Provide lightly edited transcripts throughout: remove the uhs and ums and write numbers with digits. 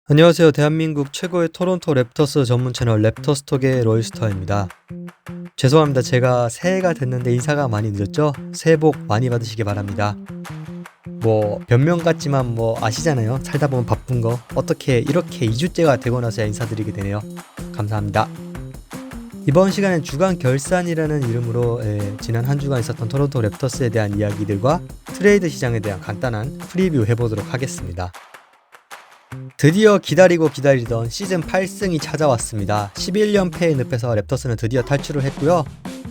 안녕하세요. 대한민국 최고의 토론토 랩터스 전문 채널 랩터스톡의 로이스터입니다. 죄송합니다. 제가 새해가 됐는데 인사가 많이 늦었죠? 새해 복 많이 받으시기 바랍니다. 변명 같지만 아시잖아요. 살다 보면 바쁜 거. 어떻게 이렇게 2주째가 되고 나서야 인사드리게 되네요. 감사합니다. 이번 시간엔 주간 결산이라는 이름으로 지난 한 주간 있었던 토론토 랩터스에 대한 이야기들과 트레이드 시장에 대한 간단한 프리뷰 해보도록 하겠습니다. 드디어 기다리던 시즌 8승이 찾아왔습니다. 11연패의 늪에서 랩터스는 드디어 탈출을 했고요.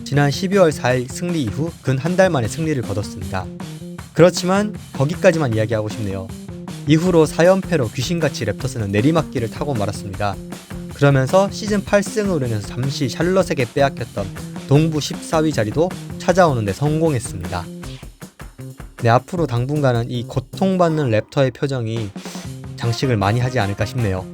지난 12월 4일 승리 이후 근 한 달 만에 승리를 거뒀습니다. 그렇지만 거기까지만 이야기하고 싶네요. 이후로 4연패로 귀신같이 랩터스는 내리막길을 타고 말았습니다. 그러면서 시즌 8승으로 인해서 잠시 샬럿에게 빼앗겼던 동부 14위 자리도 찾아오는 데 성공했습니다. 네, 앞으로 당분간은 이 고통받는 랩터의 표정이 장식을 많이 하지 않을까 싶네요.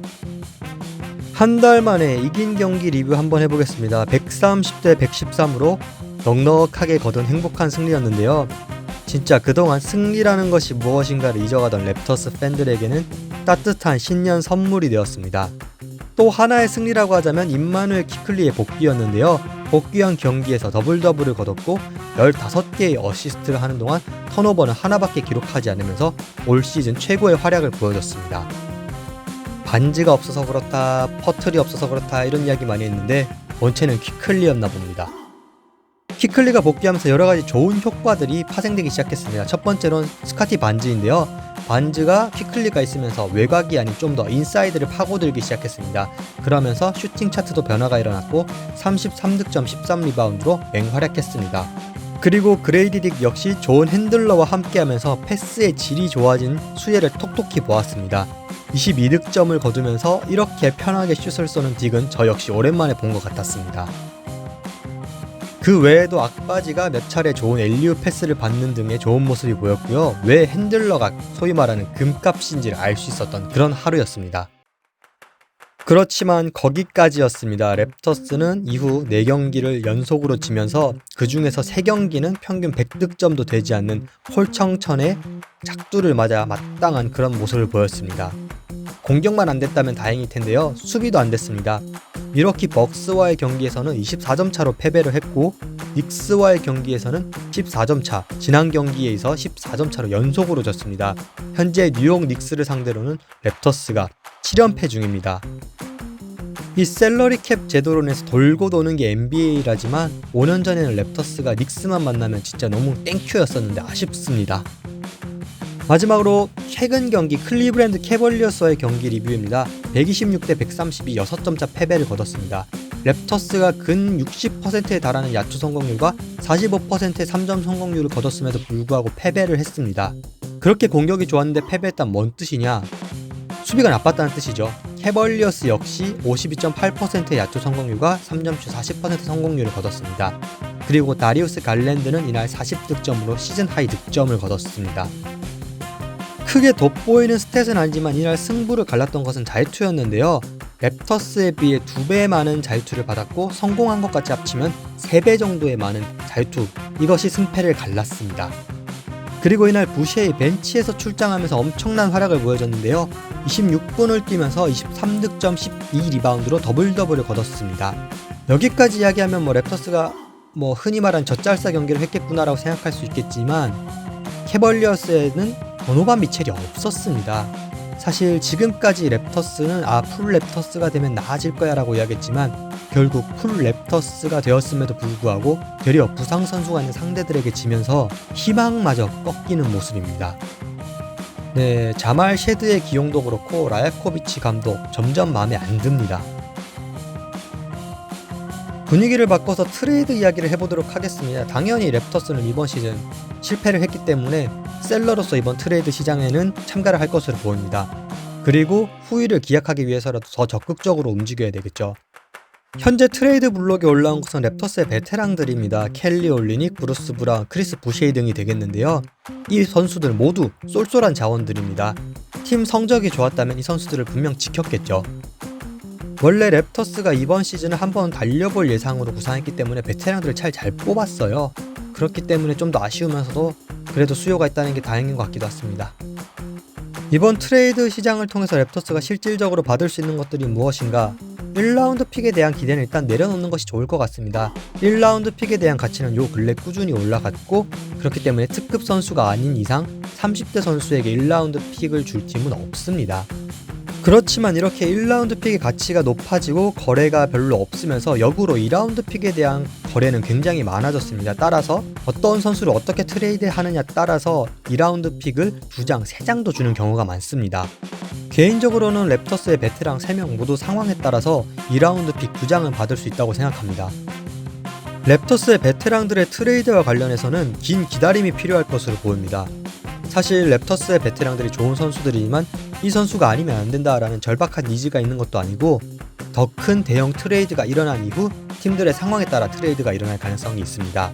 한 달 만에 이긴 경기 리뷰 한번 해보겠습니다. 130대 113으로 넉넉하게 거둔 행복한 승리였는데요. 진짜 그동안 승리라는 것이 무엇인가를 잊어가던 랩터스 팬들에게는 따뜻한 신년 선물이 되었습니다. 또 하나의 승리라고 하자면 임마누엘 키클리의 복귀였는데요. 복귀한 경기에서 더블을 거뒀고 15개의 어시스트를 하는 동안 턴오버는 하나밖에 기록하지 않으면서 올 시즌 최고의 활약을 보여줬습니다. 반지가 없어서 그렇다, 퍼틀이 없어서 그렇다 이런 이야기 많이 했는데 본체는 키클리였나 봅니다. 키클리가 복귀하면서 여러가지 좋은 효과들이 파생되기 시작했습니다. 첫 번째로는 스카티 반지인데요. 반즈가 퀵클리가 있으면서 외곽이 아닌 좀 더 인사이드를 파고들기 시작했습니다. 그러면서 슈팅 차트도 변화가 일어났고 33득점 13리바운드로 맹활약했습니다. 그리고 그레이디 딕 역시 좋은 핸들러와 함께하면서 패스의 질이 좋아진 수혜를 톡톡히 보았습니다. 22득점을 거두면서 이렇게 편하게 슛을 쏘는 딕은 저 역시 오랜만에 본 것 같았습니다. 그 외에도 악바지가 몇 차례 좋은 엘리우 패스를 받는 등의 좋은 모습이 보였고요. 왜 핸들러가 소위 말하는 금값인지를 알 수 있었던 그런 하루였습니다. 그렇지만 거기까지였습니다. 랩터스는 이후 4경기를 연속으로 지면서 그 중에서 3경기는 평균 100득점도 되지 않는 홀청천의 작두를 맞아 마땅한 그런 모습을 보였습니다. 공격만 안 됐다면 다행일 텐데요. 수비도 안 됐습니다. 미러키 벅스와의 경기에서는 24점 차로 패배를 했고 닉스와의 경기에서는 14점 차, 지난 경기에서 14점 차로 연속으로 졌습니다. 현재 뉴욕 닉스를 상대로는 랩터스가 7연패 중입니다. 이 셀러리 캡 제도로 인해서 돌고 도는 게 NBA라지만 5년 전에는 랩터스가 닉스만 만나면 진짜 너무 땡큐였었는데 아쉽습니다. 마지막으로 최근 경기 클리브랜드 캐벌리어스와의 경기 리뷰입니다. 126대 132 6점차 패배를 거뒀습니다. 랩터스가 근 60%에 달하는 야투 성공률과 45%의 3점 성공률을 거뒀음에도 불구하고 패배를 했습니다. 그렇게 공격이 좋았는데 패배했다면 뭔 뜻이냐? 수비가 나빴다는 뜻이죠. 캐벌리어스 역시 52.8%의 야투 성공률과 3점슛 40% 성공률을 거뒀습니다. 그리고 다리우스 갈랜드는 이날 40득점으로 시즌 하이 득점을 거뒀습니다. 크게 돋보이는 스탯은 아니지만 이날 승부를 갈랐던 것은 자유투였는데요. 랩터스에 비해 2배 많은 자유투를 받았고 성공한 것 같이 합치면 3배 정도의 많은 자유투, 이것이 승패를 갈랐습니다. 그리고 이날 부셰이 벤치에서 출장하면서 엄청난 활약을 보여줬는데요. 26분을 뛰면서 23득점 12리바운드로 더블을 거뒀습니다. 여기까지 이야기하면 랩터스가 흔히 말하는 젖잘싸 경기를 했겠구나라고 생각할 수 있겠지만 캐벌리어스에는 도노반 미첼이 없었습니다. 사실 지금까지 랩터스는 풀 랩터스가 되면 나아질 거야 라고 이야기했지만 결국 풀 랩터스가 되었음에도 불구하고 되려 부상 선수가 있는 상대들에게 지면서 희망마저 꺾이는 모습입니다. 네, 자말 쉐드의 기용도 그렇고 라야코비치 감독 점점 마음에 안 듭니다. 분위기를 바꿔서 트레이드 이야기를 해보도록 하겠습니다. 당연히 랩터스는 이번 시즌 실패를 했기 때문에 셀러로서 이번 트레이드 시장에는 참가를 할 것으로 보입니다. 그리고 후위를 기약하기 위해서라도 더 적극적으로 움직여야 되겠죠. 현재 트레이드 블록에 올라온 것은 랩터스의 베테랑들입니다. 켈리 올리닉, 브루스 브라운, 크리스 부셰이 등이 되겠는데요. 이 선수들 모두 쏠쏠한 자원들입니다. 팀 성적이 좋았다면 이 선수들을 분명 지켰겠죠. 원래 랩터스가 이번 시즌을 한번 달려볼 예상으로 구상했기 때문에 베테랑들을 잘 뽑았어요. 그렇기 때문에 좀 더 아쉬우면서도 그래도 수요가 있다는 게 다행인 것 같기도 했습니다. 이번 트레이드 시장을 통해서 랩터스가 실질적으로 받을 수 있는 것들이 무엇인가? 1라운드 픽에 대한 기대는 일단 내려놓는 것이 좋을 것 같습니다. 1라운드 픽에 대한 가치는 요 근래 꾸준히 올라갔고, 그렇기 때문에 특급 선수가 아닌 이상 30대 선수에게 1라운드 픽을 줄 팀은 없습니다. 그렇지만 이렇게 1라운드 픽의 가치가 높아지고 거래가 별로 없으면서 역으로 2라운드 픽에 대한 거래는 굉장히 많아졌습니다. 따라서 어떤 선수를 어떻게 트레이드 하느냐 따라서 2라운드 픽을 2장, 3장도 주는 경우가 많습니다. 개인적으로는 랩터스의 베테랑 3명 모두 상황에 따라서 2라운드 픽 2장은 받을 수 있다고 생각합니다. 랩터스의 베테랑들의 트레이드와 관련해서는 긴 기다림이 필요할 것으로 보입니다. 사실 랩터스의 베테랑들이 좋은 선수들이지만 이 선수가 아니면 안 된다라는 절박한 니즈가 있는 것도 아니고, 더 큰 대형 트레이드가 일어난 이후 팀들의 상황에 따라 트레이드가 일어날 가능성이 있습니다.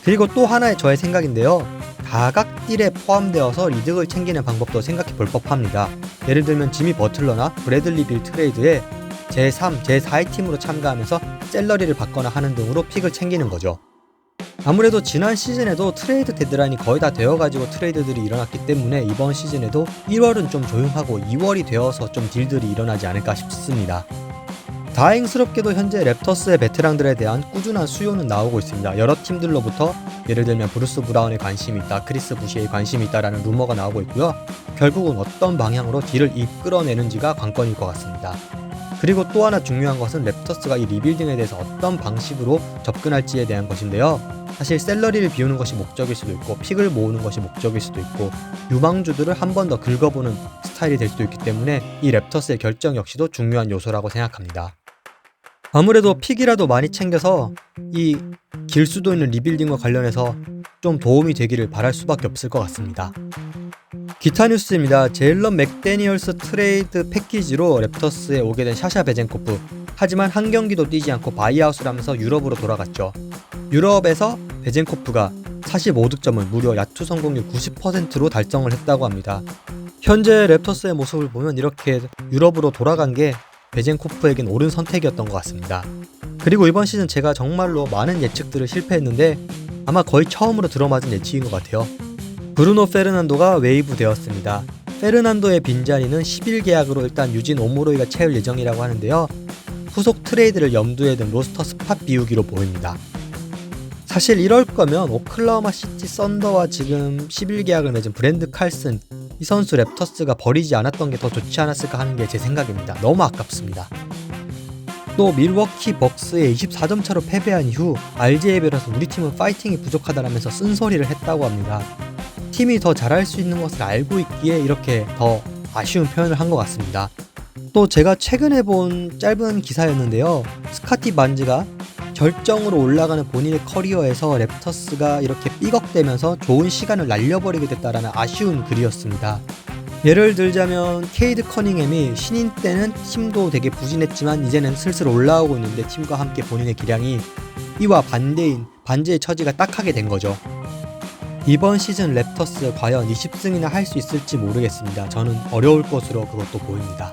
그리고 또 하나의 저의 생각인데요, 다각 딜에 포함되어서 이득을 챙기는 방법도 생각해 볼 법합니다. 예를 들면 지미 버틀러나 브래들리 빌 트레이드에 제3, 제4의 팀으로 참가하면서 셀러리를 받거나 하는 등으로 픽을 챙기는 거죠. 아무래도 지난 시즌에도 트레이드 데드라인이 거의 다 되어가지고 트레이드들이 일어났기 때문에 이번 시즌에도 1월은 좀 조용하고 2월이 되어서 좀 딜들이 일어나지 않을까 싶습니다. 다행스럽게도 현재 랩터스의 베테랑들에 대한 꾸준한 수요는 나오고 있습니다. 여러 팀들로부터 예를 들면 브루스 브라운에 관심이 있다, 크리스 부시에 관심이 있다라는 루머가 나오고 있고요. 결국은 어떤 방향으로 딜을 이끌어내는지가 관건일 것 같습니다. 그리고 또 하나 중요한 것은 랩터스가 이 리빌딩에 대해서 어떤 방식으로 접근할지에 대한 것인데요. 사실 셀러리를 비우는 것이 목적일 수도 있고, 픽을 모으는 것이 목적일 수도 있고, 유망주들을 한 번 더 긁어보는 스타일이 될 수도 있기 때문에 이 랩터스의 결정 역시도 중요한 요소라고 생각합니다. 아무래도 픽이라도 많이 챙겨서 이 길 수도 있는 리빌딩과 관련해서 좀 도움이 되기를 바랄 수밖에 없을 것 같습니다. 기타 뉴스입니다. 제일런 맥데니얼스 트레이드 패키지로 랩터스에 오게 된 샤샤 베젠코프. 하지만 한 경기도 뛰지 않고 바이아웃을 하면서 유럽으로 돌아갔죠. 유럽에서 베젠코프가 45득점을 무려 야투 성공률 90%로 달성을 했다고 합니다. 현재 랩터스의 모습을 보면 이렇게 유럽으로 돌아간 게 베젠코프에겐 옳은 선택이었던 것 같습니다. 그리고 이번 시즌 제가 정말로 많은 예측들을 실패했는데 아마 거의 처음으로 들어맞은 예측인 것 같아요. 브루노 페르난도가 웨이브 되었습니다. 페르난도의 빈자리는 10일 계약으로 일단 유진 오모로이가 채울 예정이라고 하는데요. 후속 트레이드를 염두에 둔 로스터 스팟 비우기로 보입니다. 사실 이럴 거면 오클라호마 시티 썬더와 지금 10일 계약을 맺은 브랜드 칼슨, 이 선수 랩터스가 버리지 않았던 게 더 좋지 않았을까 하는 게 제 생각입니다. 너무 아깝습니다. 또 밀워키 벅스에 24점 차로 패배한 이후 RJ에 비해서 우리 팀은 파이팅이 부족하다라면서 쓴소리를 했다고 합니다. 팀이 더 잘할 수 있는 것을 알고 있기에 이렇게 더 아쉬운 표현을 한 것 같습니다. 또 제가 최근에 본 짧은 기사였는데요, 스카티 반즈가 절정으로 올라가는 본인의 커리어에서 랩터스가 이렇게 삐걱대면서 좋은 시간을 날려버리게 됐다라는 아쉬운 글이었습니다. 예를 들자면 케이드 커닝햄이 신인 때는 팀도 되게 부진했지만 이제는 슬슬 올라오고 있는데 팀과 함께 본인의 기량이 이와 반대인 반지의 처지가 딱하게 된 거죠. 이번 시즌 랩터스 과연 20승이나 할 수 있을지 모르겠습니다. 저는 어려울 것으로 그것도 보입니다.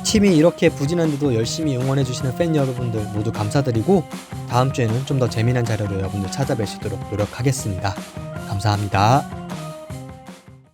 팀이 이렇게 부진한데도 열심히 응원해주시는 팬 여러분들 모두 감사드리고, 다음 주에는 좀 더 재미난 자료로 여러분들 찾아뵐 수 있도록 노력하겠습니다. 감사합니다.